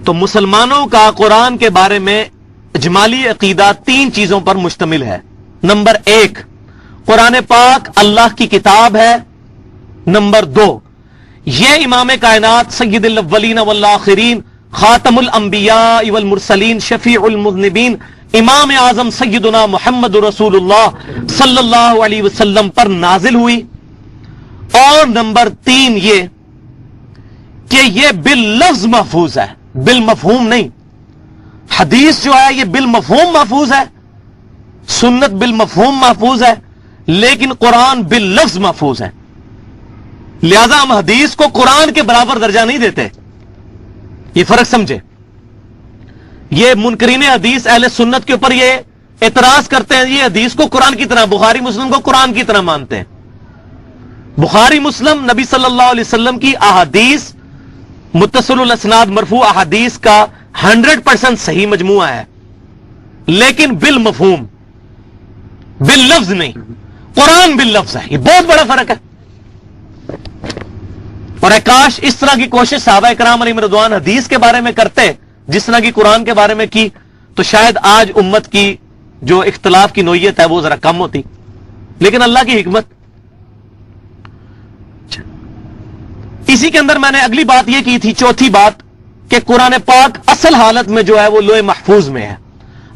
تو مسلمانوں کا قرآن کے بارے میں اجمالی عقیدہ 3 چیزوں پر مشتمل ہے. نمبر 1، قرآن پاک اللہ کی کتاب ہے. نمبر 2، یہ امام کائنات سید الاولین والآخرین خاتم الانبیاء والمرسلین شفیع المذنبین امام اعظم سیدنا محمد رسول اللہ صلی اللہ علیہ وسلم پر نازل ہوئی. اور نمبر 3 یہ کہ یہ باللفظ محفوظ ہے، بالمفہوم نہیں. حدیث جو ہے یہ بالمفہوم محفوظ ہے، سنت بالمفہوم محفوظ ہے، لیکن قرآن باللفظ محفوظ ہے. لہذا ہم حدیث کو قرآن کے برابر درجہ نہیں دیتے. یہ فرق سمجھے. یہ منکرین حدیث اہل سنت کے اوپر یہ اعتراض کرتے ہیں، یہ حدیث کو قرآن کی طرح، بخاری مسلم کو قرآن کی طرح مانتے ہیں. بخاری مسلم نبی صلی اللہ علیہ وسلم کی احادیث متصل الاسناد مرفوع احادیث کا 100% صحیح مجموعہ ہے، لیکن بالمفہوم، باللفظ نہیں. قرآن باللفظ ہے. یہ بہت بڑا فرق ہے. اور کاش اس طرح کی کوشش صحابہ کرام علیہم رضوان حدیث کے بارے میں کرتے جس طرح کی قرآن کے بارے میں کی، تو شاید آج امت کی جو اختلاف کی نوعیت ہے وہ ذرا کم ہوتی. لیکن اللہ کی حکمت. اسی کے اندر میں نے اگلی بات یہ کی تھی، چوتھی بات، کہ قرآن پاک اصل حالت میں جو ہے وہ لوح محفوظ میں ہے.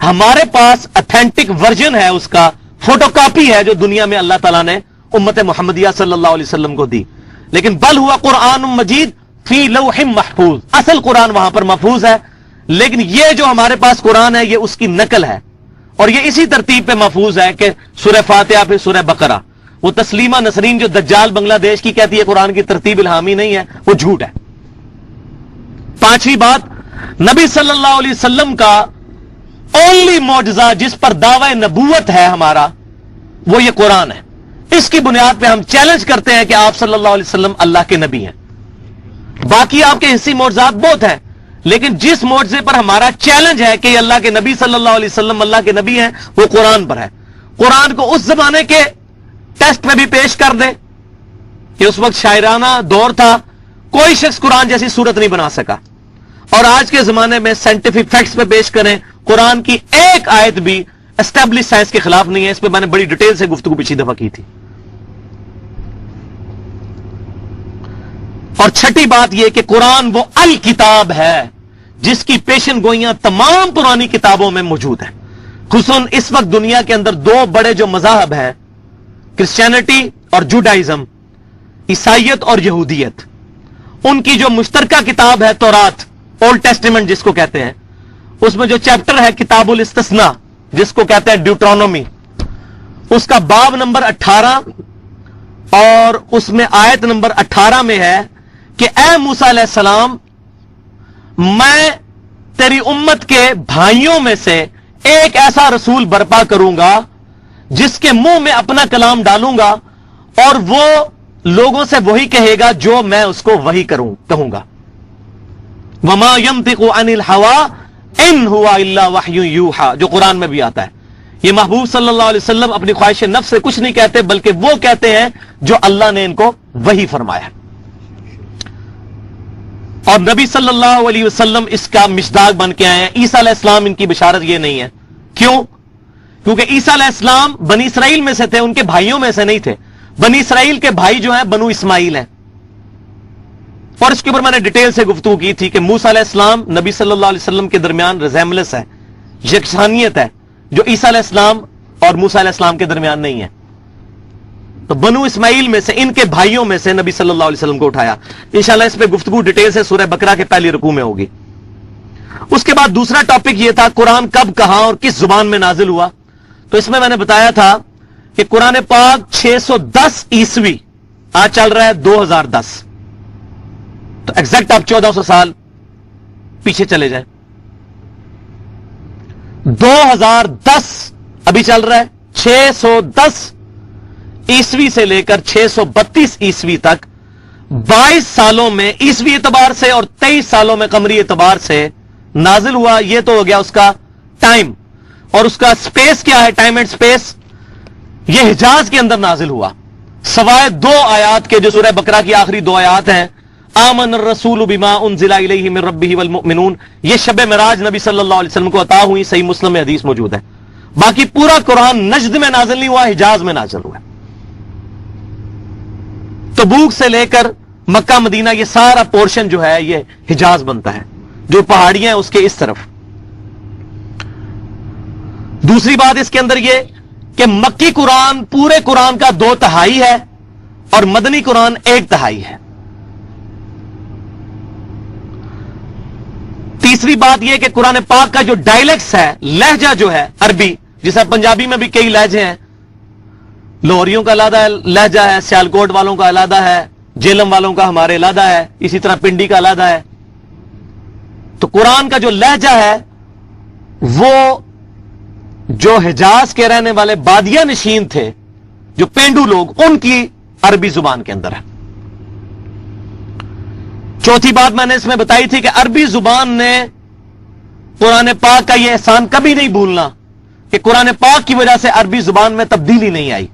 ہمارے پاس اتھینٹک ورژن ہے، اس کا فوٹو کاپی ہے جو دنیا میں اللہ تعالیٰ نے امت محمدیہ صلی اللہ علیہ وسلم کو دی. لیکن بل ہوا قرآن مجید فی لوح محفوظ، اصل قرآن وہاں پر محفوظ ہے. لیکن یہ جو ہمارے پاس قرآن ہے یہ اس کی نقل ہے، اور یہ اسی ترتیب پہ محفوظ ہے کہ سورہ فاتحہ پھر سورہ بقرہ. وہ تسلیمہ نسرین جو دجال بنگلہ دیش کی کہتی ہے قرآن کی ترتیب الہامی نہیں ہے، وہ جھوٹ ہے. 5ویں بات، نبی صلی اللہ علیہ وسلم کا اونلی معجزہ جس پر دعوی نبوت ہے ہمارا، وہ یہ قرآن ہے. اس کی بنیاد پہ ہم چیلنج کرتے ہیں کہ آپ صلی اللہ علیہ وسلم اللہ کے نبی ہیں. باقی آپ کے حصی معجزات بہت ہیں، لیکن جس معجزے پر ہمارا چیلنج ہے کہ اللہ کے نبی صلی اللہ علیہ وسلم اللہ کے نبی ہیں، وہ قرآن پر ہے. قرآن کو اس زمانے کے ٹیسٹ میں بھی پیش کر دے کہ اس وقت شاعرانہ دور تھا، کوئی شخص قرآن جیسی صورت نہیں بنا سکا. اور آج کے زمانے میں سائنٹیفک فیکٹس پہ پیش کریں، قرآن کی ایک آیت بھی اسٹیبلش سائنس کے خلاف نہیں ہے. اس پہ میں نے بڑی ڈیٹیل سے گفتگو پچھلی دفعہ کی تھی. اور 6ٹھی بات یہ کہ قرآن وہ الکتاب ہے جس کی پیشن گوئیاں تمام پرانی کتابوں میں موجود ہیں. خصوصاً اس وقت دنیا کے اندر 2 بڑے جو مذاہب ہیں، کرسچینٹی اور جوڈائزم، عیسائیت اور یہودیت، ان کی جو مشترکہ کتاب ہے تورات، اولڈ ٹیسٹیمنٹ جس کو کہتے ہیں، اس میں جو چیپٹر ہے کتاب الاستثناء جس کو کہتے ہیں ڈیوٹرانومی، اس کا باب نمبر 18 اور اس میں آیت نمبر 18 میں ہے کہ اے موسیٰ علیہ السلام، میں تیری امت کے بھائیوں میں سے ایک ایسا رسول برپا کروں گا جس کے منہ میں اپنا کلام ڈالوں گا، اور وہ لوگوں سے وہی کہے گا جو میں اس کو وہی کہوں گا. وما ينطق عن الهوى ان هو الا وحی یوحى، جو قرآن میں بھی آتا ہے. یہ محبوب صلی اللہ علیہ وسلم اپنی خواہش نفس سے کچھ نہیں کہتے، بلکہ وہ کہتے ہیں جو اللہ نے ان کو وحی فرمایا. اور نبی صلی اللہ علیہ وسلم اس کا مصداق بن کے آئے ہیں. عیسیٰ علیہ السلام ان کی بشارت یہ نہیں ہے. کیوں؟ کیونکہ عیسیٰ علیہ السلام بنی اسرائیل میں سے تھے، ان کے بھائیوں میں سے نہیں تھے. بنی اسرائیل کے بھائی جو ہیں بنو اسماعیل ہیں. اور اس کے اوپر میں نے ڈیٹیل سے گفتگو کی تھی کہ موسیٰ علیہ السلام نبی صلی اللہ علیہ وسلم کے درمیان ریزیمبلنس ہے، یکسانیت ہے، جو عیسیٰ علیہ السلام اور موسیٰ علیہ السلام کے درمیان نہیں ہے. تو بنو اسماعیل میں سے ان کے بھائیوں میں سے نبی صلی اللہ علیہ وسلم کو اٹھایا. انشاءاللہ اس پہ گفتگو ڈیٹیل سے سورہ بقرہ کے پہلی رکوع میں ہوگی. اس کے بعد دوسرا ٹاپک یہ تھا قرآن کب، کہاں اور کس زبان میں نازل ہوا. تو اس میں نے بتایا تھا کہ قرآن پاک 610 عیسوی، آج چل رہا ہے 2010، تو ایگزیکٹ آپ 1400 سال پیچھے چلے جائیں. 2010 ابھی چل رہا ہے، 610 عیسوی سے لے کر 632 عیسوی تک 22 سالوں میں عیسوی اعتبار سے اور 23 سالوں میں قمری اعتبار سے نازل ہوا. یہ تو ہو گیا اس کا ٹائم. اور اس کا سپیس کیا ہے، ٹائم اینڈ سپیس. یہ حجاز کے اندر نازل ہوا، سوائے 2 آیات کے جو سورہ بقرہ کی آخری 2 آیات ہیں، آمن الرسول بما انزل الیہ من ربہ والمؤمنون، یہ شب معراج نبی صلی اللہ علیہ وسلم کو عطا ہوئی، صحیح مسلم میں حدیث موجود ہے۔ باقی پورا قرآن نجد میں نازل نہیں ہوا، حجاز میں نازل ہوا۔ تبوک سے لے کر مکہ مدینہ یہ سارا پورشن جو ہے یہ حجاز بنتا ہے، جو پہاڑیاں ہیں اس کے اس طرف۔ دوسری بات اس کے اندر یہ کہ مکی قرآن پورے قرآن کا 2/3 ہے اور مدنی قرآن 1/3 ہے۔ تیسری بات یہ کہ قرآن پاک کا جو ڈائلیکٹس ہے، لہجہ جو ہے عربی، جیسا پنجابی میں بھی کئی لہجے ہیں، لاہوریوں کا علیحدہ لہجہ ہے، سیالکوٹ والوں کا علیحدہ ہے، جیلم والوں کا ہمارے علیحدہ ہے، اسی طرح پنڈی کا علیحدہ ہے۔ تو قرآن کا جو لہجہ ہے وہ جو حجاز کے رہنے والے بادیہ نشین تھے، جو پینڈو لوگ، ان کی عربی زبان کے اندر ہے۔ چوتھی بات میں نے اس میں بتائی تھی کہ عربی زبان نے قرآن پاک کا یہ احسان کبھی نہیں بھولنا کہ قرآن پاک کی وجہ سے عربی زبان میں تبدیلی نہیں آئی۔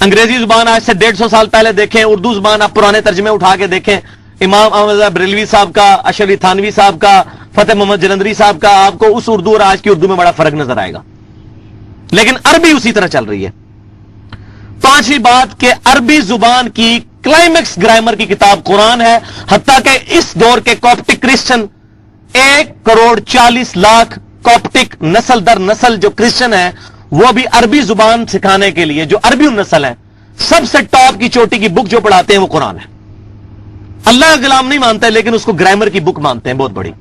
انگریزی زبان آج سے 150 سال پہلے دیکھیں، اردو زبان آپ پرانے ترجمے اٹھا کے دیکھیں، امام احمد بریلوی صاحب کا، اشرف علی تھانوی صاحب کا، فتح محمد جلندری صاحب کا، آپ کو اس اردو اور آج کی اردو میں بڑا فرق نظر آئے گا، لیکن عربی اسی طرح چل رہی ہے۔ پانچویں بات کہ عربی زبان کی کلائمیکس گرامر کی کتاب قرآن ہے، حتیٰ کہ اس دور کے کوپٹک کرسچن 1,40,00,000 کوپٹک نسل در نسل جو کرسچن ہیں، وہ بھی عربی زبان سکھانے کے لیے، جو عربی نسل ہے، سب سے ٹاپ کی چوٹی کی بک جو پڑھاتے ہیں وہ قرآن ہے۔ اللہ کا کلام نہیں مانتے لیکن اس کو گرامر کی بک مانتے ہیں، بہت بڑی۔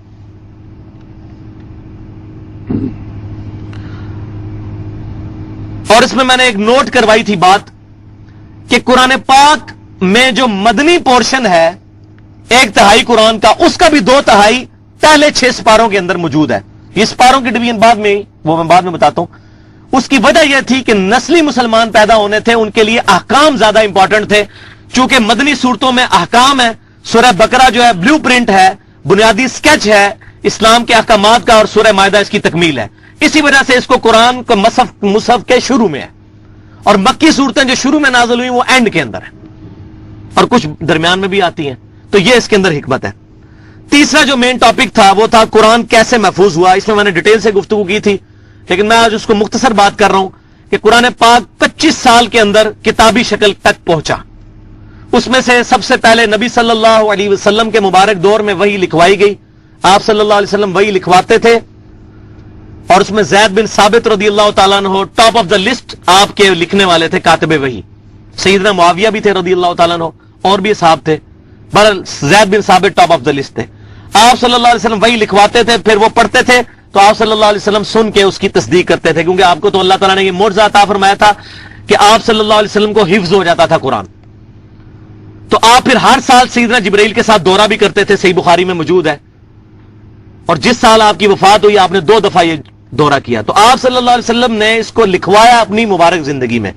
اور اس میں نے ایک نوٹ کروائی تھی بات کہ قرآن پاک میں جو مدنی پورشن ہے 1/3 قرآن کا، اس کا بھی 2/3 پہلے 6 سپاروں کے اندر موجود ہے۔ یہ سپاروں کی ڈویژن بعد میں، وہ میں بعد میں بتاتا ہوں۔ اس کی وجہ یہ تھی کہ نسلی مسلمان پیدا ہونے تھے، ان کے لیے احکام زیادہ امپورٹنٹ تھے، چونکہ مدنی صورتوں میں احکام ہے۔ سورہ بقرہ جو ہے بلیو پرنٹ ہے، بنیادی سکیچ ہے اسلام کے احکامات کا، اور سورہ مائدہ اس کی تکمیل ہے۔ اسی وجہ سے اس کو قرآن کو مصحف کے شروع میں ہے، اور مکی صورتیں جو شروع میں نازل ہوئی وہ اینڈ کے اندر ہے، اور کچھ درمیان میں بھی آتی ہیں۔ تو یہ اس کے اندر حکمت ہے۔ تیسرا جو مین ٹاپک تھا وہ تھا قرآن کیسے محفوظ ہوا۔ اس میں نے ڈیٹیل سے گفتگو کی تھی، لیکن میں آج اس کو مختصر بات کر رہا ہوں کہ قرآن پاک 25 سال کے اندر کتابی شکل تک پہنچا۔ اس میں سے سب سے پہلے نبی صلی اللہ علیہ وسلم کے مبارک دور میں وحی لکھوائی گئی، آپ صلی اللہ علیہ وسلم وحی لکھواتے تھے، اور اس میں زید بن ثابت رضی اللہ تعالیٰ عنہ ٹاپ آف دا لسٹ آپ کے لکھنے والے تھے، کاتب وحی۔ سیدنا معاویہ بھی تھے رضی اللہ تعالیٰ عنہ، اور بھی صاحب تھے، بہرحال زید بن ثابت ٹاپ آف دا لسٹ تھے۔ آپ صلی اللہ علیہ وسلم وحی لکھواتے تھے، پھر وہ پڑھتے تھے تو آپ صلی اللہ علیہ وسلم سن کے اس کی تصدیق کرتے تھے، کیونکہ آپ کو تو اللہ تعالیٰ نے یہ معجزہ عطا فرمایا تھا کہ آپ صلی اللہ علیہ وسلم کو حفظ ہو جاتا تھا قرآن۔ تو آپ پھر ہر سال سیدنا جبرائیل کے ساتھ دورہ بھی کرتے تھے، صحیح بخاری میں موجود ہے، اور جس سال آپ کی وفات ہوئی آپ نے 2 دفعہ یہ دورہ کیا۔ تو آپ صلی اللہ علیہ وسلم نے اس کو لکھوایا اپنی مبارک زندگی میں۔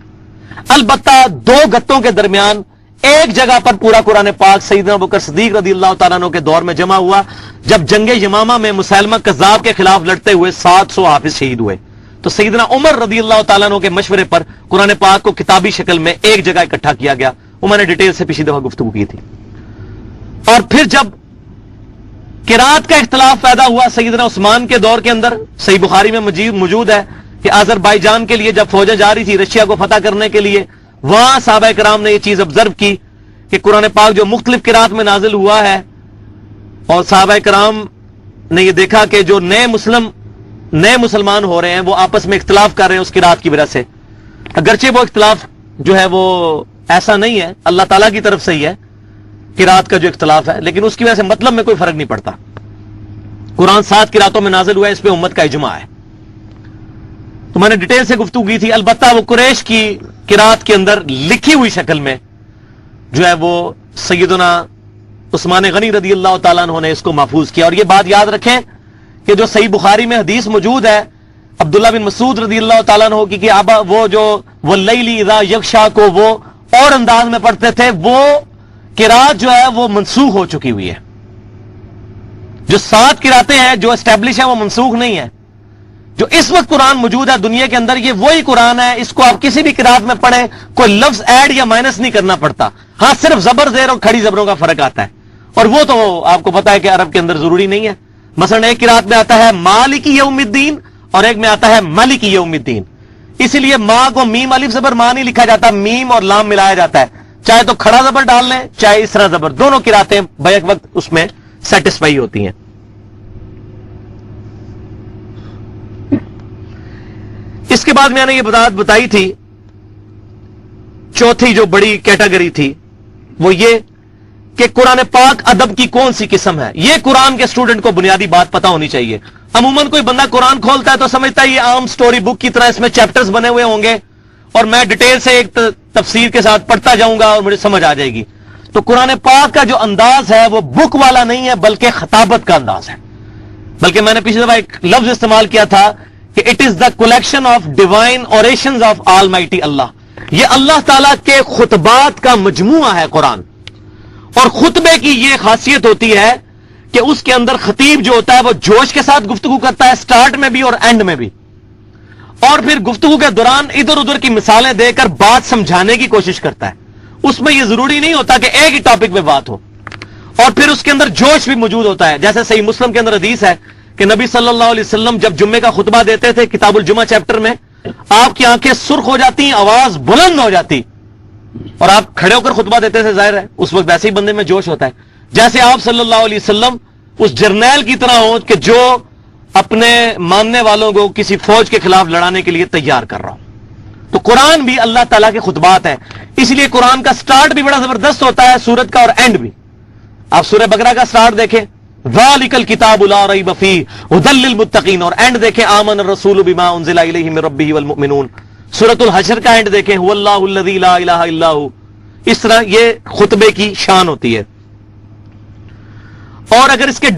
البتہ 2 گتوں کے درمیان ایک جگہ پر پورا قرآن پاک سیدنا ابوبکر صدیق رضی اللہ تعالیٰ عنہ کے دور میں جمع ہوا، جب جنگ یمامہ میں مسلمہ کذاب کے خلاف لڑتے ہوئے 700 حافظ شہید ہوئے۔ تو سیدنا عمر رضی اللہ تعالیٰ عنہ کے مشورے پر قرآن پاک کو کتابی شکل میں ایک جگہ اکٹھا کیا گیا، وہ میں نے ڈیٹیل سے پچھلی دفعہ گفتگو کی تھی۔ اور پھر جب قرات کا اختلاف پیدا ہوا سیدنا عثمان کے دور کے اندر، صحیح بخاری میں موجود ہے کہ آذربائیجان کے لیے جب فوجیں جا رہی تھی رشیا کو فتح کرنے کے لیے، وہاں صحابہ کرام نے یہ چیز آبزرو کی کہ قرآن پاک جو مختلف قرات میں نازل ہوا ہے، اور صحابہ کرام نے یہ دیکھا کہ جو نئے مسلمان ہو رہے ہیں وہ آپس میں اختلاف کر رہے ہیں اس قرات کی وجہ سے، اگرچہ وہ اختلاف جو ہے وہ ایسا نہیں ہے، اللہ تعالیٰ کی طرف سے ہی ہے قرات کا جو اختلاف ہے، لیکن اس کی وجہ سے مطلب میں کوئی فرق نہیں پڑتا۔ قرآن 7 قراتوں میں نازل ہوا ہے، اس پہ امت کا اجماع ہے۔ تو میں نے ڈیٹیل سے گفتگو کی تھی، البتہ وہ قریش کی قرات کے اندر لکھی ہوئی شکل میں جو ہے وہ سیدنا عثمان غنی رضی اللہ تعالیٰ عنہ نے اس کو محفوظ کیا۔ اور یہ بات یاد رکھیں کہ جو صحیح بخاری میں حدیث موجود ہے عبداللہ بن مسعود رضی اللہ تعالیٰ عنہ کی کہ آبا وہ جو واللیل اذا یغشا کو وہ اور انداز میں پڑھتے تھے، وہ قرات جو ہے وہ منسوخ ہو چکی ہوئی ہے۔ جو 7 قراتیں ہیں جو اسٹیبلش ہیں وہ منسوخ نہیں ہے۔ جو اس وقت قرآن موجود ہے دنیا کے اندر، یہ وہی قرآن ہے، اس کو آپ کسی بھی قرات میں پڑھیں، کوئی لفظ ایڈ یا مائنس نہیں کرنا پڑتا۔ ہاں صرف زبر زیر اور کھڑی زبروں کا فرق آتا ہے، اور وہ تو آپ کو پتا ہے کہ عرب کے اندر ضروری نہیں ہے. مثلا ایک قرات میں آتا ہے مالک یوم الدین اور ایک میں آتا ہے ملک یوم الدین. اسی لیے ماں کو میم الف زبر ماں نہیں لکھا جاتا، میم اور لام ملایا جاتا ہے. چاہے تو کھڑا زبر ڈال لیں چاہے اسرا زبر، دونوں قراتیں بیک وقت اس میں سیٹسفائی ہوتی ہیں. اس کے بعد میں نے یہ بتائی تھی، چوتھی جو بڑی کیٹیگری تھی وہ یہ کہ قرآن پاک ادب کی کون سی قسم ہے. یہ قرآن کے اسٹوڈنٹ کو بنیادی بات پتا ہونی چاہیے. عموماً کوئی بندہ قرآن کھولتا ہے تو سمجھتا ہے یہ عام سٹوری بک کی طرح اس میں چیپٹرز بنے ہوئے ہوں گے اور میں ڈیٹیل سے ایک تفسیر کے ساتھ پڑھتا جاؤں گا اور مجھے سمجھ آ جائے گی. تو قرآن پاک کا جو انداز ہے وہ بک والا نہیں ہے بلکہ خطابت کا انداز ہے. بلکہ میں نے پچھلی دفعہ ایک لفظ استعمال کیا تھا کہ it is the collection of divine orations of almighty اللہ. یہ اللہ تعالیٰ کے خطبات کا مجموعہ ہے قرآن. اور خطبے کی یہ خاصیت ہوتی ہے کہ اس کے اندر خطیب جو ہوتا ہے وہ جوش کے ساتھ گفتگو کرتا ہے، سٹارٹ میں بھی اور اینڈ میں بھی، اور پھر گفتگو کے دوران ادھر ادھر کی مثالیں دے کر بات سمجھانے کی کوشش کرتا ہے. اس میں یہ ضروری نہیں ہوتا کہ ایک ہی ٹاپک پہ بات ہو، اور پھر اس کے اندر جوش بھی موجود ہوتا ہے. جیسے صحیح مسلم کے اندر حدیث ہے کہ نبی صلی اللہ علیہ وسلم جب جمعے کا خطبہ دیتے تھے کتاب الجمعہ چیپٹر میں، آپ کی آنکھیں سرخ ہو جاتی، آواز بلند ہو جاتی، اور آپ کھڑے ہو کر خطبہ دیتے تھے. ظاہر ہے اس وقت ویسے ہی بندے میں جوش ہوتا ہے، جیسے آپ صلی اللہ علیہ وسلم اس جرنیل کی طرح ہو کہ جو اپنے ماننے والوں کو کسی فوج کے خلاف لڑانے کے لیے تیار کر رہا ہوں. تو قرآن بھی اللہ تعالیٰ کے خطبات ہیں، اس لیے قرآن کا سٹارٹ بھی بڑا زبردست ہوتا ہے سورت کا، اور اینڈ بھی. آپ سورہ بقرہ کا سٹارٹ دیکھیں ذالک الکتاب لا ریب فیہ ھدی للمتقین، اور اینڈ دیکھیں آمن الرسول بما انزل الیہ من ربہ والمؤمنون. سورۃ الحشر کا اینڈ دیکھیں هو اللہ الذی لا الہ الا هو. اس طرح یہ خطبے کی شان ہوتی ہے. اور اگر اس کے